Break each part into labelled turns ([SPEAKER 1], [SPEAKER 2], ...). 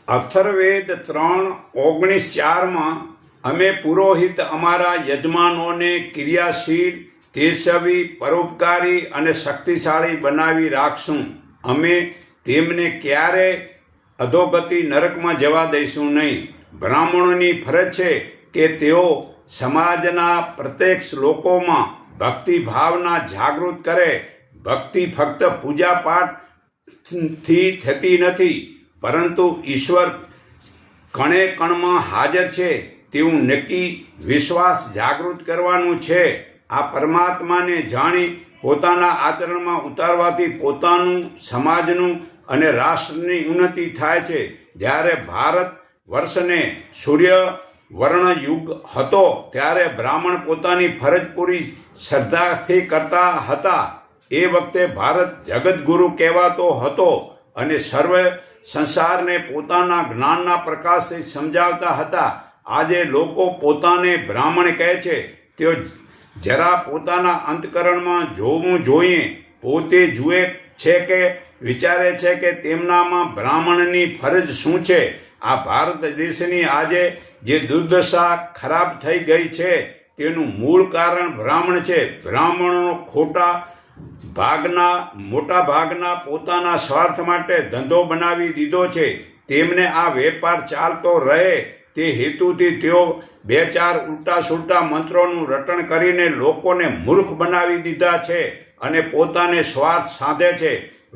[SPEAKER 1] અથર્વેદ 3:19-4 અમે પુરોહિત અમારા યજમાનોને ક્રિયાશીલ, તેજસ્વી, પરોપકારી અને શક્તિશાળી બનાવી રાખશું. અમે તેમને ક્યારે અધોગતિ નરકમાં જવા દઈશું નહીં. બ્રાહ્મણોની ફરજ છે કે તેઓ સમાજના પ્રત્યેક લોકોમાં ભક્તિ ભાવના જાગૃત કરે. ભક્તિ ફક્ત પૂજાપાઠથી થતી નથી, પરંતુ ઈશ્વર કણે કણમાં હાજર છે તેવું નક્કી વિશ્વાસ જાગૃત કરવાનું છે. આ પરમાત્માને જાણી પોતાના આચરણમાં ઉતારવાથી પોતાનું, સમાજનું અને રાષ્ટ્રની ઉન્નતિ થાય છે. જ્યારે ભારત વર્ષને સૂર્ય વર્ણ યુગ હતો ત્યારે બ્રાહ્મણ પોતાની ફરજ પૂરી શ્રદ્ધાથી કરતા હતા. એ વખતે ભારત જગતગુરુ કહેવાતો હતો અને સર્વ સંસારને પોતાના જ્ઞાનના પ્રકાશથી સમજાવતા હતા. આજે લોકો પોતાને બ્રાહ્મણ કહે છે. તેઓ જરા પોતાના અંતકરણમાં જોવું જોઈએ. પોતે જુએ છે કે વિચારે છે કે તેમનામાં બ્રાહ્મણની ફરજ શું છે. આ ભારત દેશની આજે જે દુર્દશા ખરાબ થઈ ગઈ છે તેનું મૂળ કારણ બ્રાહ્મણ છે. બ્રાહ્મણો મોટા ભાગના પોતાના સ્વાર્થ માટે ધંધો બનાવી દીધો છે. તેમને આ વેપાર ચાલતો રહે તે હેતુથી તેઓ 2-4 ઉલટા સુલટા મંત્રોનું રટણ કરીને લોકોને મૂર્ખ બનાવી દીધા છે અને પોતાને સ્વાર્થ સાધે છે.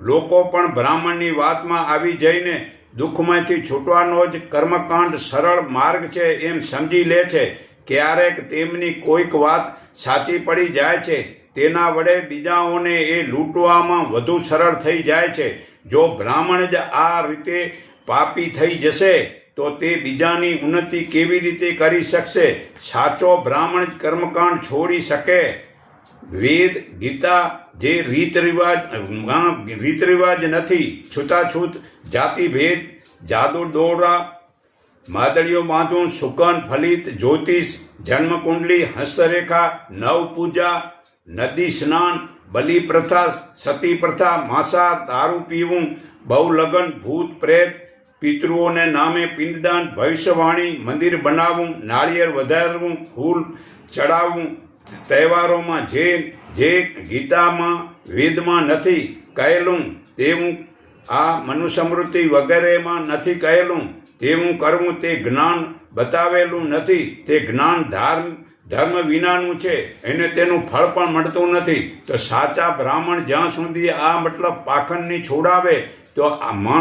[SPEAKER 1] લોકો પણ બ્રાહ્મણની વાતમાં આવી જઈને દુઃખમાંથી છૂટવાનો જ કર્મકાંડ સરળ માર્ગ છે એમ સમજી લે છે. ક્યારેક તેમની કોઈક વાત સાચી પડી જાય છે. તેના વડે બીજાઓને એ લૂંટવામાં વધુ સરળ થઈ જાય છે. જો બ્રાહ્મણ જ આ રીતે પાપી થઈ જશે તો તે બીજાની ઉન્નતિ કેવી રીતે કરી શકશે? સાચો બ્રાહ્મણ જ કર્મકાંડ છોડી શકે. વેદ, ગીતા જે રીત રિવાજ નથી, છૂતાછૂત જાતિભેદ, જાદુ દોરા, માદળીઓ બાંધવું, સુકન, ફલિત, જ્યોતિષ, જન્મકુંડલી, હસ્તરેખા, નવ પૂજા, નદી સ્નાન, બલિ પ્રથા, સતી પ્રથા, માંસાહાર, દારૂ પીવું, બહુ લગ્ન, ભૂત પ્રેત, પિતૃઓને નામે પિંડદાન, ભવિષ્યવાણી, મંદિર બનાવવું, નાળિયેર વધારવું, ફૂલ ચડાવવું, તહેવારોમાં જે ગીતામાં, વેદમાં નથી કહેલું તેવું, આ મનુસ્મૃતિ વગેરેમાં નથી કહેલું તેવું કરવું, તે જ્ઞાન બતાવેલું નથી. તે જ્ઞાન ધર્મ વિનાનું છે એને તેનું ફળ પણ મળતું નથી. તો સાચા બ્રાહ્મણ જ્યાં સુધી આ મતલબ પાખંડની છોડાવે તો આ માણસ